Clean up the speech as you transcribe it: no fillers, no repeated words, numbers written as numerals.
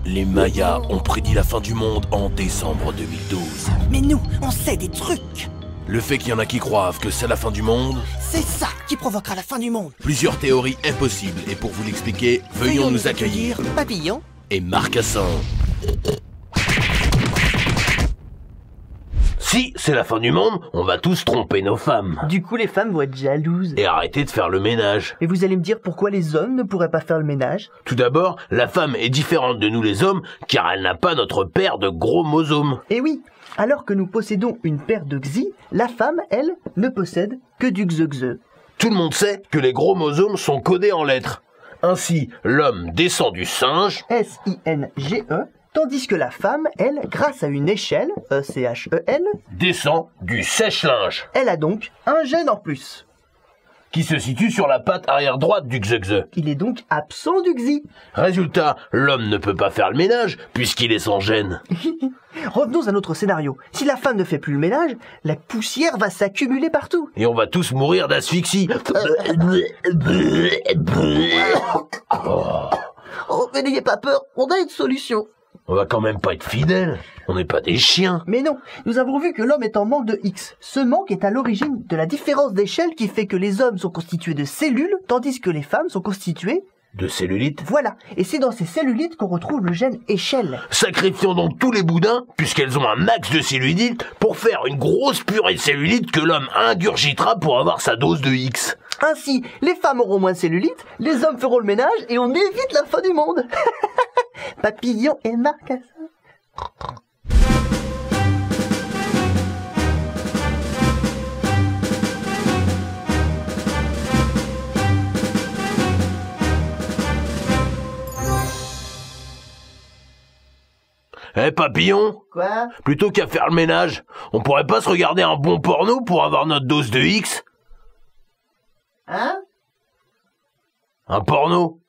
Les Mayas ont prédit la fin du monde en décembre 2012. Mais nous, on sait des trucs. Le fait qu'il y en a qui croient que c'est la fin du monde, C'est ça qui provoquera la fin du monde. plusieurs théories impossibles. Et pour vous l'expliquer, veuillons nous accueillir Papillon. et Marcassin. Si c'est la fin du monde, on va tous tromper nos femmes. Du coup, les femmes vont être jalouses. Et arrêter de faire le ménage. Et vous allez me dire pourquoi les hommes ne pourraient pas faire le ménage? Tout d'abord, la femme est différente de nous les hommes, car elle n'a pas notre paire de chromosomes. Eh oui, alors que nous possédons une paire de xi, la femme, elle, ne possède que du xe. Tout le monde sait que les chromosomes sont codés en lettres. Ainsi, l'homme descend du singe, S-I-N-G-E, tandis que la femme, elle, grâce à une échelle, E-C-H-E-L, descend du sèche-linge, elle a donc un gène en plus. qui se situe sur la patte arrière droite du xe. Il est donc absent du xi. Résultat, l'homme ne peut pas faire le ménage, puisqu'il est sans gène. Revenons à notre scénario. Si la femme ne fait plus le ménage, la poussière va s'accumuler partout. Et on va tous mourir d'asphyxie. Oh, mais n'ayez pas peur, on a une solution. On va quand même pas être fidèles. On n'est pas des chiens. Mais non, nous avons vu que l'homme est en manque de X. Ce manque est à l'origine de la différence d'échelle qui fait que les hommes sont constitués de cellules, tandis que les femmes sont constituées... De cellulite. Voilà, et c'est dans ces cellulites qu'on retrouve le gène échelle. Sacrifions donc tous les boudins, puisqu'elles ont un max de cellulite, pour faire une grosse purée de cellulite que l'homme ingurgitera pour avoir sa dose de X. Ainsi, les femmes auront moins de cellulite, les hommes feront le ménage et on évite la fin du monde. Papillon et Marcassin. Eh papillon, Quoi? plutôt qu'à faire le ménage, on pourrait pas se regarder un bon porno pour avoir notre dose de X? Hein? Un porno?